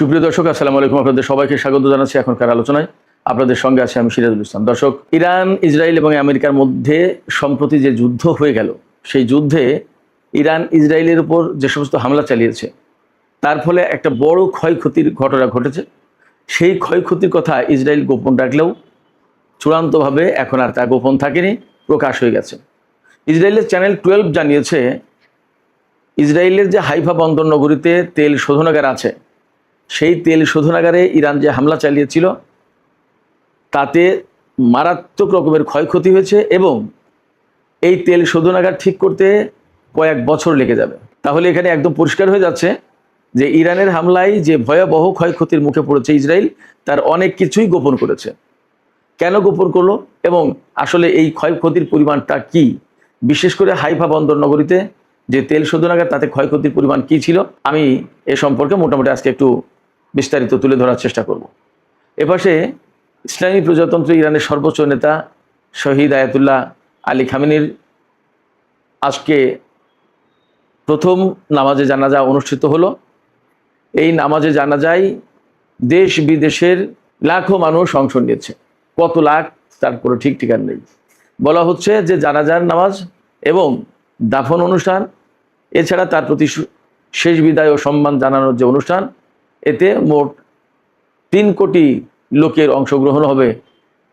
সুপ্রিয় দর্শক, আসসালামু আলাইকুম। আপনাদের সবাইকে স্বাগত জানাচ্ছি এখনকার আলোচনায়। আপনাদের সঙ্গে আছে আমি সিরাজুল ইসলাম। দর্শক, ইরান, ইসরায়েল এবং আমেরিকার মধ্যে সম্প্রতি যে যুদ্ধ হয়ে গেল, সেই যুদ্ধে ইরান ইসরায়েলের উপর যে সমস্ত হামলা চালিয়েছে, তার ফলে একটা বড় ক্ষয়ক্ষতির ঘটনা ঘটেছে। সেই ক্ষয়ক্ষতির কথা ইসরায়েল গোপন রাখলেও চূড়ান্তভাবে এখন আর তা গোপন থাকেনি, প্রকাশ হয়ে গেছে। ইসরায়েলের চ্যানেল 12 জানিয়েছে, ইসরায়েলের যে হাইফা বন্দর নগরীতে তেল শোধনাগার আছে, সেই তেল শোধনাগারে ইরান যে হামলা চালিয়েছিল তাতে মারাত্মক রকমের ক্ষয়ক্ষতি হয়েছে এবং এই তেল শোধনাগার ঠিক করতে কয়েক বছর লেগে যাবে। তাহলে এখানে একদম পরিষ্কার হয়ে যাচ্ছে যে ইরানের হামলায় যে ভয়াবহ ক্ষয়ক্ষতির মুখে পড়েছে ইসরায়েল, তার অনেক কিছুই গোপন করেছে। কেন গোপন করলো এবং আসলে এই ক্ষয়ক্ষতির পরিমাণটা কি, বিশেষ করে হাইফা বন্দর নগরীতে যে তেল শোধনাগার, তাতে ক্ষয়ক্ষতির পরিমাণ কি ছিল, আমি এ সম্পর্কে মোটামুটি আজকে একটু বিস্তারিত তুলে ধরার চেষ্টা করব। এপাশে ইসলামী প্রজাতন্ত্র ইরানের সর্বোচ্চ নেতা শহীদ আয়াতুল্লাহ আলী খামেনির আজকে প্রথম নামাজে জানাজা অনুষ্ঠিত হলো। এই নামাজে জানাজায় দেশ বিদেশের লাখো মানুষ অংশ নিয়েছে। কত লাখ তার কোনো ঠিক ঠিকানা নেই। বলা হচ্ছে যে জানাজার নামাজ এবং দাফন অনুষ্ঠান, এছাড়া তার প্রতি শেষ বিদায় ও সম্মান জানানোর যে অনুষ্ঠান, এতে মোট 3 কোটি লোকের অংশগ্রহণ হবে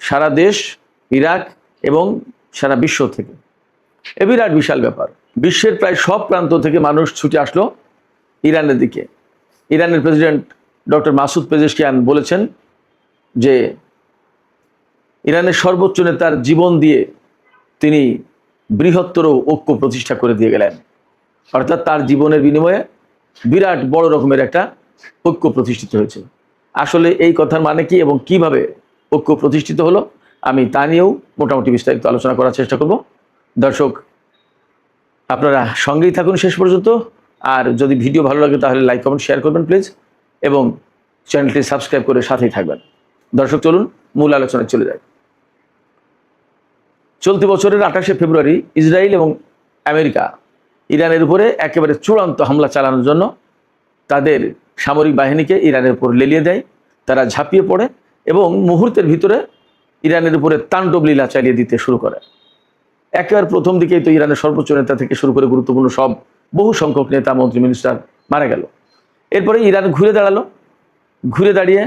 সারা দেশ, ইরাক এবং সারা বিশ্ব থেকে। এ বিরাট বিশাল ব্যাপার। বিশ্বের প্রায় সব প্রান্ত থেকে মানুষ ছুটে আসলো ইরানের দিকে। ইরানের প্রেসিডেন্ট ডক্টর মাসুদ পেজেশকিয়ান বলেছেন যে ইরানের সর্বোচ্চ নেতার জীবন দিয়ে তিনি বৃহত্তর ঐক্য প্রতিষ্ঠা করে দিয়ে গেলেন। অর্থাৎ তার জীবনের বিনিময়ে বিরাট বড় রকমের একটা ঐক্য প্রতিষ্ঠিত হয়েছে। আসলে এই কথার মানে কি এবং কিভাবে ঐক্য প্রতিষ্ঠিত হলো, আমি তা নিয়েও মোটামুটি বিস্তারিত আলোচনা করার চেষ্টা করব। দর্শক, আপনারা সঙ্গেই থাকুন শেষ পর্যন্ত। আর যদি ভিডিও ভালো লাগে তাহলে লাইক, কমেন্ট, শেয়ার করবেন প্লিজ, এবং চ্যানেলটি সাবস্ক্রাইব করে সাথেই থাকবেন। দর্শক, চলুন মূল আলোচনায় চলে যাই। চলতি বছরের 28শে ফেব্রুয়ারি ইসরায়েল এবং আমেরিকা ইরানের উপরে একেবারে চূড়ান্ত হামলা চালানোর জন্য তাদের সামরিক বাহিনীকে ইরানের উপর লেলিয়ে দেয়। তারা ঝাঁপিয়ে পড়ে এবং মুহূর্তের ভিতরে ইরানের উপরে তাণ্ডব লীলা চালিয়ে দিতে শুরু করে। একেবারে প্রথম দিকেই তো ইরানের সর্বোচ্চ নেতা থেকে শুরু করে গুরুত্বপূর্ণ সব বহু সংখ্যক নেতা, মন্ত্রী, মিনিস্টার মারা গেল। এরপরে ইরান ঘুরে দাঁড়ালো। ঘুরে দাঁড়িয়ে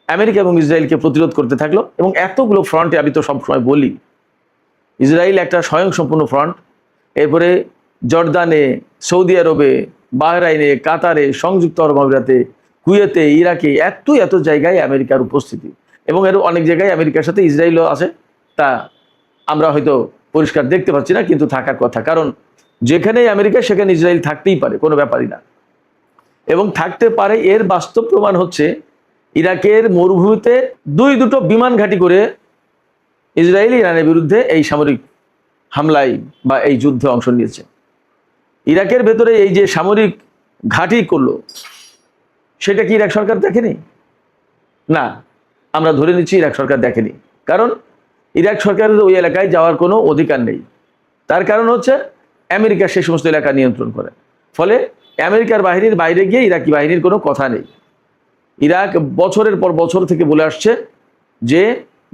আমেরিকা এবং ইসরায়েলকে প্রতিরোধ করতে থাকলো। এবং এতগুলো ফ্রন্টে, আমি তো সবসময় বলি, ইসরায়েল একটা স্বয়ংসম্পূর্ণ ফ্রন্ট। এরপরে জর্দানে, সৌদি আরবে, বাহরাইনে, কাতারে, সংযুক্ত আরব আমিরাতে, কুয়েতে, ইরাকে, এত জায়গায় আমেরিকার উপস্থিতি। এবং এর অনেক জায়গায় আমেরিকার সাথে ইসরায়েলও আছে, তা আমরা হয়তো পরিষ্কার দেখতে পাচ্ছি না, কিন্তু থাকার কথা। কারণ যেখানেই আমেরিকা সেখানে ইসরায়েল থাকতেই পারে, কোনো ব্যাপারই না। এবং থাকতে পারে, এর বাস্তব প্রমাণ হচ্ছে ইরাকের মরুভূমিতে দুটো বিমান ঘাঁটি করে ইসরায়েল ইরানের বিরুদ্ধে এই সামরিক হামলায় বা এই যুদ্ধে অংশ নিয়েছে। ইরাকের ভেতরে এই যে সামরিক ঘাঁটি করলো, সেটা কি ইরাক সরকার দেখেনি? না, আমরা ধরে নিচ্ছি ইরাক সরকার দেখেনি। কারণ ইরাক সরকারের ওই এলাকায় যাওয়ার কোনো অধিকার নেই। তার কারণ হচ্ছে আমেরিকা সেই সমস্ত এলাকা নিয়ন্ত্রণ করে। ফলে আমেরিকার বাহিনীর বাইরে গিয়ে ইরাকি বাহিনীর কোনো কথা নেই। ইরাক বছরের পর বছর থেকে বলে আসছে যে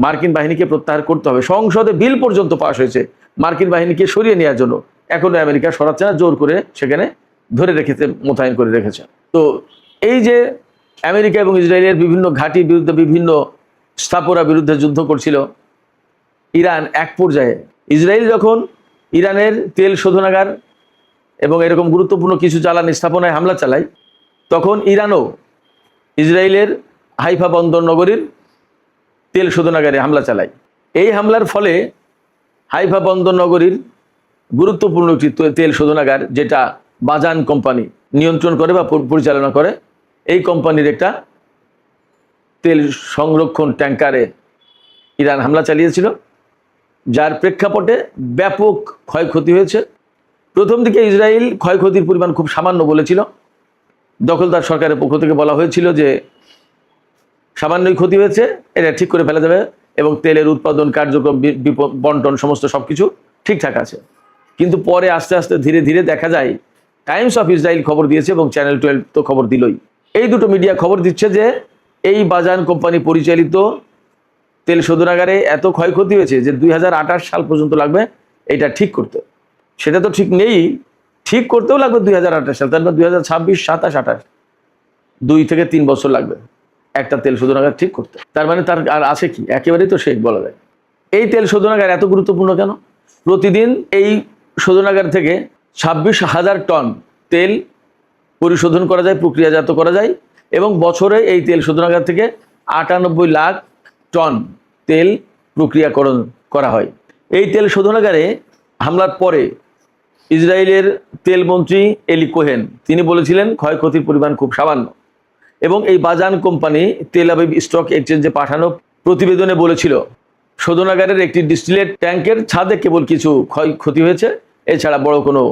মার্কিন বাহিনীকে প্রত্যাহার করতে হবে। সংসদে বিল পর্যন্ত পাশ হয়েছে মার্কিন বাহিনীকে সরিয়ে নেওয়ার জন্য। এখনো আমেরিকা সরাচ্ছে না, জোর করে সেখানে ধরে রেখেছে, মোতায়েন করে রেখেছে। তো এই যে আমেরিকা এবং ইসরায়েলের বিভিন্ন ঘাঁটির বিরুদ্ধে, বিভিন্ন স্থাপনার বিরুদ্ধে যুদ্ধ করছিল ইরান, এক পর্যায়ে ইসরায়েল যখন ইরানের তেল শোধনাগার এবং এরকম গুরুত্বপূর্ণ কিছু জ্বালানি স্থাপনায় হামলা চালায়, তখন ইরানও ইসরায়েলের হাইফা বন্দর নগরীর তেল শোধনাগারে হামলা চালায়। এই হামলার ফলে হাইফা বন্দর নগরীর গুরুত্বপূর্ণ একটি তেল শোধনাগার, যেটা বাজান কোম্পানি নিয়ন্ত্রণ করে বা পরিচালনা করে, এই কোম্পানির একটা তেল সংরক্ষণ ট্যাঙ্কারে ইরান হামলা চালিয়েছিল, যার প্রেক্ষাপটে ব্যাপক ক্ষয়ক্ষতি হয়েছে। প্রথম দিকে ইসরায়েল ক্ষয়ক্ষতির পরিমাণ খুব সামান্য বলেছিল। দখলদার সরকারের পক্ষ থেকে বলা হয়েছিল যে সামান্যই ক্ষতি হয়েছে, এটা ঠিক করে ফেলা যাবে এবং তেলের উৎপাদন, কার্যক্রম, বন্টন সমস্ত সব কিছু ঠিকঠাক আছে। কিন্তু পরে আস্তে আস্তে ধীরে ধীরে দেখা যায় টাইমস অফ ইসরায়েল খবর দিয়েছে এবং চ্যানেল 12 তো খবর দিলই এই দুটো মিডিয়া খবর দিচ্ছে যে এই বাজান কোম্পানি পরিচালিত তেল শোধনাগারে এত ক্ষয়ক্ষতি হয়েছে যে 2028 সাল পর্যন্ত লাগবে এটা ঠিক করতে। সেটা তো ঠিক নেই, ঠিক করতেও লাগবে 2028 সাল, তার মানে 2026, 27, 28, 2 থেকে 3 বছর লাগবে একটা তেল শোধনাগার ঠিক করতে। তার মানে তার আর আছে কি, একেবারেই তো শেষ বলা যায়। এই তেল শোধনাগার এত গুরুত্বপূর্ণ কেন? প্রতিদিন এই শোধনাগার থেকে 26,000 টন তেল পরিশোধন করা যায়, প্রক্রিয়াজাত করা যায়, এবং বছরে এই তেল শোধনাগার থেকে 98 লাখ টন তেল প্রক্রিয়াকরণ করা হয়। এই তেল শোধনাগারে হামলার পরে ইসরায়েলের তেলমন্ত্রী এলি কোহেন তিনি বলেছিলেন ক্ষয়ক্ষতির পরিমাণ খুব সামান্য, এবং এই বাজান কোম্পানি তেল আবিব স্টক এক্সচেঞ্জে পাঠানো প্রতিবেদনে বলেছিল শোধনাগারের একটি ডিস্টিলেট ট্যাঙ্কের ছাদে কেবল কিছু ক্ষয়ক্ষতি হয়েছে, এছাড়া বড় কোনো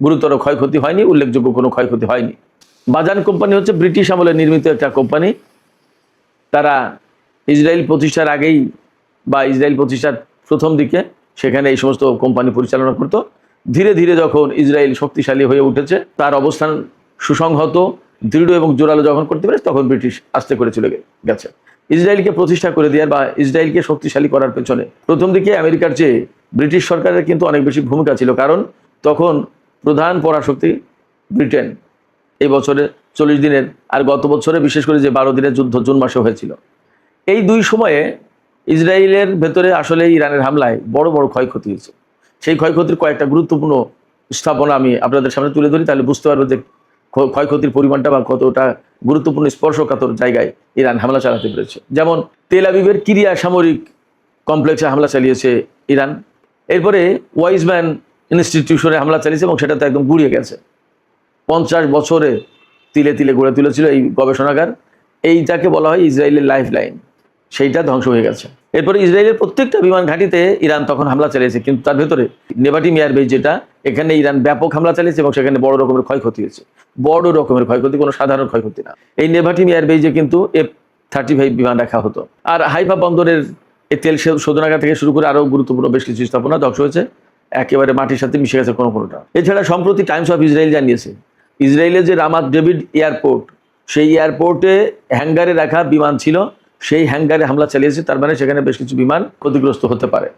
গুরুতর ক্ষয়ক্ষতি হয়নি, উল্লেখযোগ্য কোনো ক্ষয়ক্ষতি হয়নি। বাজান কোম্পানি হচ্ছে ব্রিটিশ আমলে নির্মিত একটা কোম্পানি। তারা ইসরায়েল প্রতিষ্ঠার আগেই বা ইসরায়েল প্রতিষ্ঠার প্রথম দিকে সেখানে এই সমস্ত কোম্পানি পরিচালনা করত। ধীরে ধীরে যখন ইসরায়েল শক্তিশালী হয়ে উঠেছে, তার অবস্থান সুসংহত, দৃঢ় এবং জোরালো যখন করতে পেরেছে, তখন ব্রিটিশ আস্তে করে চলে গেছে। ইসরায়েলকে প্রতিষ্ঠা করে দেওয়ার বা ইসরায়েলকে শক্তিশালী করার পেছনে প্রথম দিকে আমেরিকার চেয়ে ব্রিটিশ সরকারের কিন্তু অনেক বেশি ভূমিকা ছিল, কারণ তখন প্রধান পরাশক্তি ব্রিটেন। এই বছরে 40 দিনের আর গত বছরে বিশেষ করে যে 12 দিনের যুদ্ধ জুন মাসে হয়েছিল, এই দুই সময়ে ইসরায়েলের ভেতরে আসলে ইরানের হামলায় বড় বড় ক্ষয়ক্ষতি হয়েছে। সেই ক্ষয়ক্ষতির কয়েকটা গুরুত্বপূর্ণ স্থাপনা আমি আপনাদের সামনে তুলে ধরি, তাহলে বুঝতে পারবো যে ক্ষয়ক্ষতির পরিমাণটা বা কতটা গুরুত্বপূর্ণ স্পর্শকাতর জায়গায় ইরান হামলা চালাতে পেরেছে। যেমন তেল আবিবের কিরিয়া সামরিক কমপ্লেক্সে হামলা চালিয়েছে ইরান, এরপরে ওয়াইজম্যান ইনস্টিটিউশনে হামলা চালিয়েছে এবং সেটা তো একদম গুড়িয়ে গেছে। 50 বছরে তিলে তিলে গড়ে তুলেছিল এই গবেষণাগার, এইটাকে বলা হয় ইসরায়েলের লাইফ লাইন, সেইটা ধ্বংস হয়ে গেছে। এরপরে ইসরায়েলের প্রত্যেকটা বিমান ঘাঁটিতে ইরান তখন হামলা চালিয়েছে, কিন্তু তার ভেতরে নেভাটিম এয়ারবেজ যেটা, এখানে ইরান ব্যাপক হামলা চালিয়েছে এবং সেখানে বড় রকমের ক্ষয়ক্ষতি হয়েছে। বড় রকমের ক্ষয়ক্ষতি, কোনো সাধারণ ক্ষয়ক্ষতি না। এই নেভাটিম এয়ারবেজে কিন্তু F-35 বিমান রাখা হতো। আর হাইফা বন্দরের এই তেল শোধনাগার থেকে শুরু করে আরও গুরুত্বপূর্ণ বেশ কিছু স্থাপনা ধ্বংস হয়েছে, একেবারে মাটির সাথে মিশে গেছে কোনোটা। এছাড়া সম্প্রতি টাইমস অফ ইসরায়েল জানিয়েছে ইসরায়েলের যে রামাত ডেভিড এয়ারপোর্ট, সেই এয়ারপোর্টে হ্যাঙ্গারে রাখা বিমান ছিল, সেই হ্যাঙ্গারে হামলা চালিয়েছে। তার মানে সেখানে বেশ কিছু বিমান ক্ষতিগ্রস্ত হতে পারে।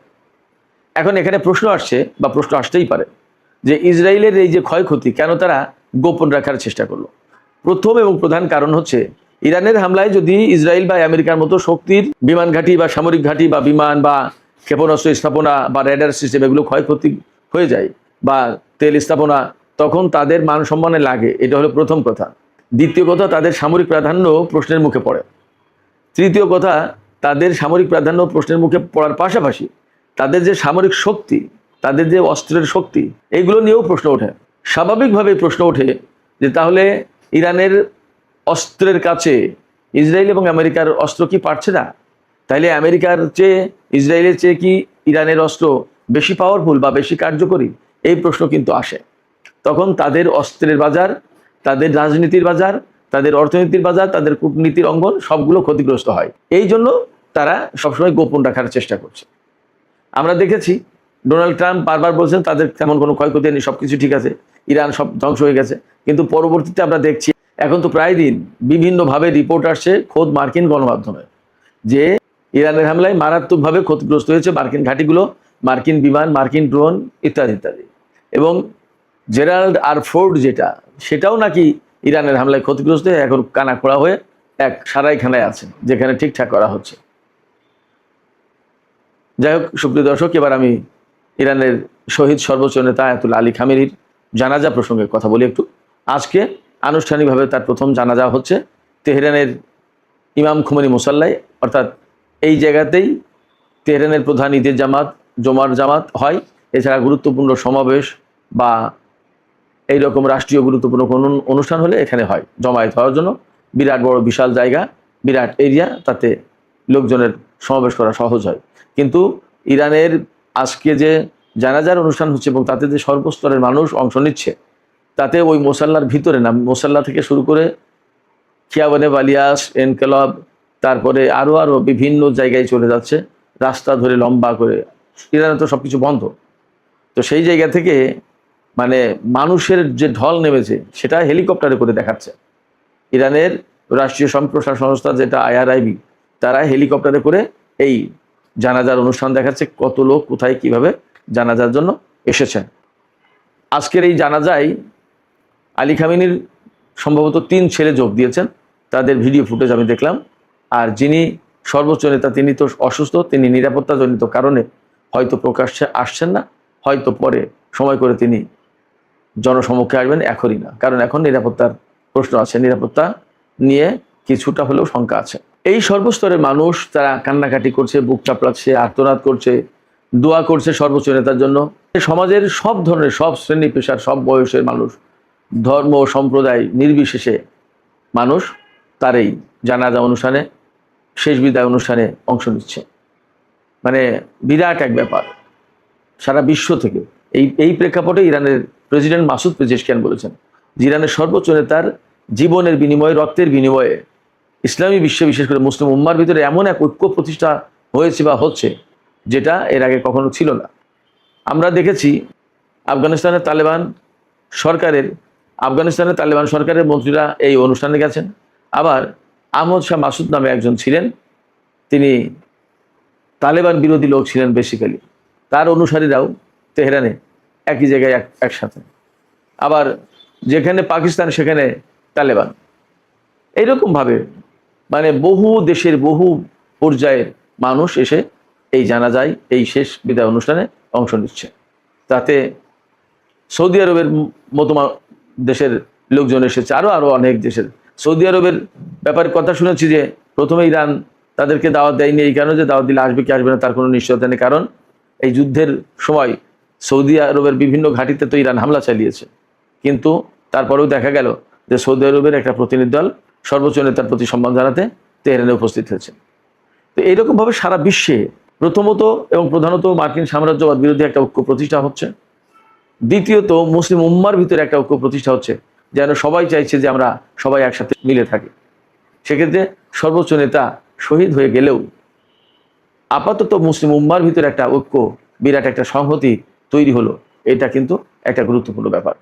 এখন এখানে প্রশ্ন আসছে বা প্রশ্ন আসতেই পারে যে ইসরায়েলের এই যে ক্ষয়ক্ষতি কেন তারা গোপন রাখার চেষ্টা করলো? প্রথম এবং প্রধান কারণ হচ্ছে ইরানের হামলায় যদি ইসরায়েল বা আমেরিকার মতো শক্তির বিমান ঘাঁটি বা সামরিক ঘাঁটি বা বিমান বা ক্ষেপণাস্ত্র স্থাপনা বা রেডার সিস্টেম এগুলো ক্ষয়ক্ষতি হয়ে যায় বা তেল স্থাপনা, তখন তাদের মান সম্মানে লাগে, এটা হলো প্রথম কথা। দ্বিতীয় কথা, তাদের সামরিক প্রাধান্য প্রশ্নের মুখে পড়ে। তৃতীয় কথা, তাদের সামরিক প্রাধান্য প্রশ্নের মুখে পড়ার পাশাপাশি তাদের যে সামরিক শক্তি, তাদের যে অস্ত্রের শক্তি, এইগুলো নিয়েও প্রশ্ন ওঠে। স্বাভাবিকভাবেই প্রশ্ন ওঠে যে তাহলে ইরানের অস্ত্রের কাছে ইসরায়েল এবং আমেরিকার অস্ত্র কি পারছে না? তাইলে আমেরিকার চেয়ে ইসরায়েলের চেয়ে কি ইরানের অস্ত্র বেশি পাওয়ারফুল বা বেশি কার্যকরী? এই প্রশ্ন কিন্তু আসে। তখন তাদের অস্ত্রের বাজার, তাদের রাজনীতির বাজার, তাদের অর্থনীতির বাজার, তাদের কূটনীতির অঙ্গন সবগুলো ক্ষতিগ্রস্ত হয়। এই জন্য তারা সবসময় গোপন রাখার চেষ্টা করছে। আমরা দেখেছি ডোনাল্ড ট্রাম্প বারবার বলছেন তাদের তেমন কোনো ক্ষয়ক্ষতি নেই, সব কিছু ঠিক আছে, ইরান সব ধ্বংস হয়ে গেছে। কিন্তু পরবর্তীতে আমরা দেখছি এখন তো প্রায় দিন বিভিন্নভাবে রিপোর্ট আসছে খোদ মার্কিন গণমাধ্যমে যে ইরানের হামলায় মারাত্মকভাবে ক্ষতিগ্রস্ত হয়েছে মার্কিন ঘাঁটিগুলো, মার্কিন বিমান, মার্কিন ড্রোন ইত্যাদি ইত্যাদি। এবং জেরাল্ড আর ফোর্ড যেটা, সেটাও নাকি ইরানের হামলায় ক্ষতিগ্রস্ত হয়ে এখন কানা খোড়া হয়ে এক সারাইখানায় আছে, যেখানে ঠিকঠাক করা হচ্ছে। যাই হোক সুপ্রিয় দর্শক, এবার আমি ইরানের শহীদ সর্বোচ্চ নেতা আয়াতুল্লাহ আলী খামেনির জানাজা প্রসঙ্গে কথা বলি একটু। আজকে আনুষ্ঠানিকভাবে তার প্রথম জানাজা হচ্ছে তেহরানের ইমাম খুমেনি মুসাল্লায়, অর্থাৎ এই জায়গাতেই তেহরানের প্রধান ঈদের জামাত, জমার জামাত হয়। এছাড়া গুরুত্বপূর্ণ সমাবেশ বা এইরকম রাষ্ট্রীয় গুরুত্বপূর্ণ কোনো অনুষ্ঠান হলে এখানে হয় জমায়েত হওয়ার জন্য। বিরাট বড় বিশাল জায়গা, বিরাট এরিয়া, তাতে লোকজনের সমাবেশ করা সহজ হয়। কিন্তু ইরানের আজকে যে জানাজার অনুষ্ঠান হচ্ছে এবং তাতে যে সর্বস্তরের মানুষ অংশ নিচ্ছে, তাতে ওই মোসাল্লার ভিতরে না, মোসাল্লা থেকে শুরু করে খিয়াবানে বালিয়াস, এনকেলব, তারপরে আরও বিভিন্ন জায়গায় চলে যাচ্ছে রাস্তা ধরে লম্বা করে। ইরানে তো সব কিছু বন্ধ, তো সেই জায়গা থেকে মানে মানুষের যে ঢল নেমেছে সেটা হেলিকপ্টারে করে দেখাচ্ছে। ইরানের রাষ্ট্রীয় সম্প্রসারণ সংস্থা যেটা IRIB, তারা হেলিকপ্টারে করে এই জানাজার অনুষ্ঠান দেখাচ্ছে, কত লোক কোথায় কিভাবে জানাজার জন্য এসেছেন। আজকের এই জানাজায় আলী খামেনির সম্ভবত 3 ছেলে যোগ দিয়েছেন, তাদের ভিডিও ফুটেজ আমি দেখলাম। আর যিনি সর্বোচ্চ নেতা তিনি তো অসুস্থ, তিনি নিরাপত্তাজনিত কারণে হয়তো প্রকাশ্যে আসছেন না, হয়তো পরে সময় করে তিনি জনসমক্ষে আসবেন, এখনই না, কারণ এখন নিরাপত্তার প্রশ্ন আছে, নিরাপত্তা নিয়ে কিছুটা হলেও শঙ্কা আছে। এই সর্বস্তরের মানুষ তারা কান্নাকাটি করছে, বুক চাপড়াচ্ছে, আর্তনাদ করছে, দোয়া করছে সর্বোচ্চ নেতার জন্য। সমাজের সব ধরনের, সব শ্রেণী পেশার, সব বয়সের মানুষ, ধর্ম সম্প্রদায় নির্বিশেষে মানুষ তার এই জানাজা অনুষ্ঠানে, শেষ বিদায় অনুষ্ঠানে অংশ নিচ্ছে। মানে বিরাট এক ব্যাপার সারা বিশ্ব থেকে। এই প্রেক্ষাপটে ইরানের প্রেসিডেন্ট মাসুদ পেজেশকিয়ান বলেছেন যে ইরানের সর্বোচ্চ নেতার জীবনের বিনিময়ে, রক্তের বিনিময়ে ইসলামী বিশ্বে, বিশেষ করে মুসলিম উম্মার ভিতরে এমন এক ঐক্য প্রতিষ্ঠা হয়েছে বা হচ্ছে, যেটা এর আগে কখনো ছিল না। আমরা দেখেছি আফগানিস্তানের তালেবান সরকারের মন্ত্রীরা এই অনুষ্ঠানে গেছেন। আবার আহমদ শাহ মাসুদ নামে একজন ছিলেন, তিনি তালেবান বিরোধী লোক ছিলেন বেসিক্যালি, তার অনুসারীরাও তেহরানে একই জায়গায় একসাথে। আবার যেখানে পাকিস্তান সেখানে তালেবান। এইরকমভাবে মানে বহু দেশের বহু পর্যায়ের মানুষ এসে এই জানাজায়, এই শেষ বিদায় অনুষ্ঠানে অংশ নিচ্ছে। তাতে সৌদি আরবের মতো দেশের লোকজন এসেছে, আরও অনেক দেশের। সৌদি আরবের ব্যাপারে কথা শুনেছি যে প্রথমে ইরান তাদেরকে দাওয়াত দেয়নি, এই কারণে যে দাওয়াত দিলে আসবে কি আসবে না তার কোনো নিশ্চয়তা নেই, কারণ এই যুদ্ধের সময় সৌদি আরবের বিভিন্ন ঘাঁটিতে তো ইরান হামলা চালিয়েছে। কিন্তু তারপরেও দেখা গেল যে সৌদি আরবের একটা প্রতিনিধি দল সর্বোচ্চ নেতার প্রতি সম্মান জানাতে তেহরানে উপস্থিত হয়েছে। তো এইরকমভাবে সারা বিশ্বে প্রথমত এবং প্রধানত মার্কিন সাম্রাজ্যবাদ বিরোধী একটা ঐক্য প্রতিষ্ঠা হচ্ছে। দ্বিতীয়ত মুসলিম উম্মার ভিতরে একটা ঐক্য প্রতিষ্ঠা হচ্ছে, যেন সবাই চাইছে যে আমরা সবাই একসাথে মিলে থাকি। সেক্ষেত্রে সর্বোচ্চ নেতা শহীদ হয়ে গেলেও আপাতত মুসলিম উম্মার ভিতরে একটা ঐক্য, বিরাট একটা সংহতি তৈরি হলো। এটা কিন্তু একটা গুরুত্বপূর্ণ ব্যাপার।